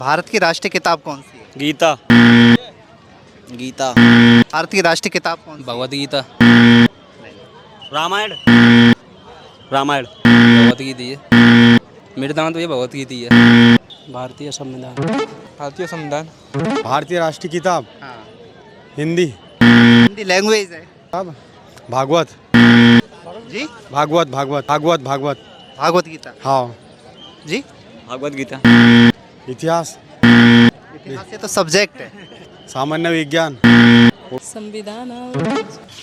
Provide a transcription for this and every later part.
भारत की राष्ट्रीय किताब कौन सी है? गीता। गीता। भारत की राष्ट्रीय किताब कौन सी है? भगवत गीता। रामायण। रामायण। भगवत गीता है। मेरे दांत तो ये भगवत गीता है। भारतीय संविधान। भारतीय संविधान। भारतीय राष्ट्रीय किताब हाँ। हिंदी। हिंदी लैंग्वेज है। अब भागवत। जी। भागवत भागवत भागवत भागवत। भागवत गीता। हाँ। जी। भगवत गीता। इतिहास। इतिहास ये तो सब्जेक्ट है। सामान्य विज्ञान। संविधान।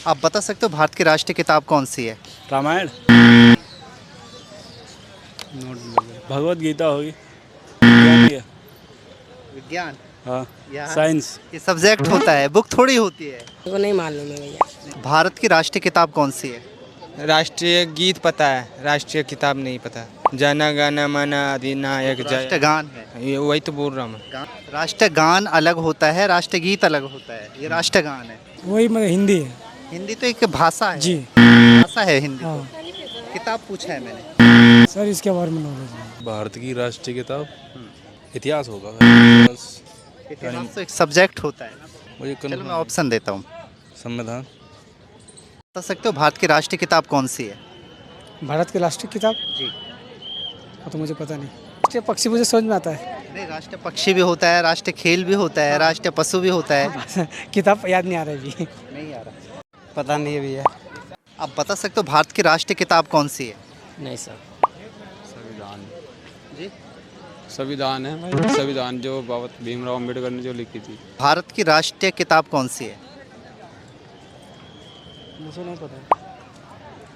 आप बता सकते हो भारत की राष्ट्रीय किताब कौन सी है? रामायण। भगवत गीता होगी। विज्ञान। हाँ। यार, साइंस। ये सब्जेक्ट होता है, बुक थोड़ी होती है। को नहीं मालूम है भैया। भारत की राष्ट्रीय किताब कौन सी है? राष्ट्रीय गीत पता है, राष्ट्रीय किताब नहीं पता। जन गण मन अधिनायक जय। राष्ट्रगान है। ये वही तो बोल रहा हूँ मैं। राष्ट्रगान अलग होता है, राष्ट्रगीत अलग होता है। ये राष्ट्रगान है। वही मतलब हिंदी है। हिंदी तो एक भाषा है। जी। भाषा है हिंदी तो। किताब पूछा है मैंने। सर इसके बारे में नॉलेज है। भारत की राष्ट्रीय किताब इतिहास होगा। इतिहास इतिहास तो एक सब्जेक्ट होता है ना। मुझे चलो मैं ऑप्शन देता हूँ। संविधान। बता सकते हो भारत की राष्ट्रीय किताब कौन सी है? भारत की राष्ट्रीय किताब जी। वो तो मुझे पता नहीं। राष्ट्रीय पक्षी मुझे समझ में आता है। नहीं, राष्ट्रीय पक्षी भी होता है, राष्ट्रीय खेल भी होता है, राष्ट्रीय पशु भी होता है। किताब याद नहीं आ रहा है अभी। नहीं आ रहा। पता नहीं है भैया। आप बता सकते हो भारत की राष्ट्रीय किताब कौन सी है? नहीं सर। संविधान। जी। संविधान है भाई, संविधान जो बाबा भीमराव अम्बेडकर ने जो लिखी थी। भारत की राष्ट्रीय किताब कौन सी है? मुझे नहीं पता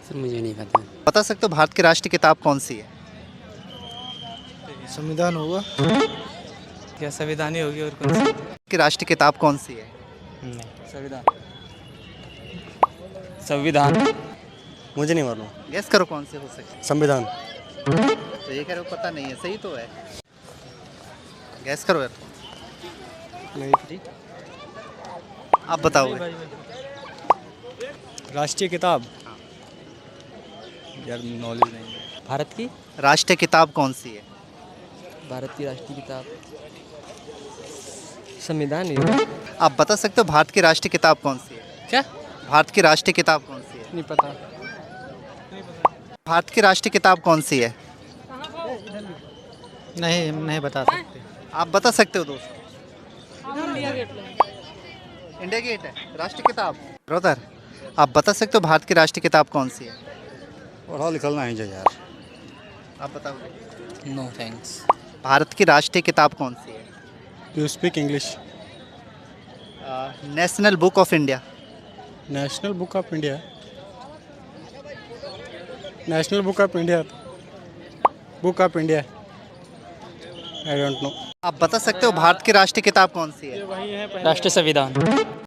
सर। मुझे नहीं पता। बता सकते हो भारत की राष्ट्रीय किताब कौन सी है? संविधान होगा क्या? संविधान ही होगी और कौन सी? की राष्ट्रीय किताब कौन सी है? संविधान। संविधान। मुझे नहीं मालूम। गेस करो कौन सी हो सकती है। संविधान। तो ये कह रहे हो पता नहीं है, सही तो है। गैस करो यार। नहीं जी। आप बताओ। राष्ट्रीय किताब यार नॉलेज नहीं है। भारत की राष्ट्रीय किताब कौन सी है? भारत की राष्ट्रीय किताब संविधान ही होगा। आप बता सकते हो भारत की राष्ट्रीय किताब कौन सी है? क्या? भारत की राष्ट्रीय किताब कौन सी है? नहीं पता। भारत की राष्ट्रीय किताब कौन सी है? नहीं, हम नहीं बता सकते। आप बता सकते हो दोस्त। इंडिया गेट है राष्ट्रीय किताब। ब्रदर, आप बता सकते हो भारत की राष्ट्रीय किताब कौन सी है? पढ़ा लिखा नहीं है यार। आप बताओ। No thanks. भारत की राष्ट्रीय किताब कौन सी है? You speak English. National book of India. National book of India. National book of India. Book of India. I don't know. आप बता सकते हो भारत की राष्ट्रीय किताब कौन सी है? राष्ट्रीय संविधान।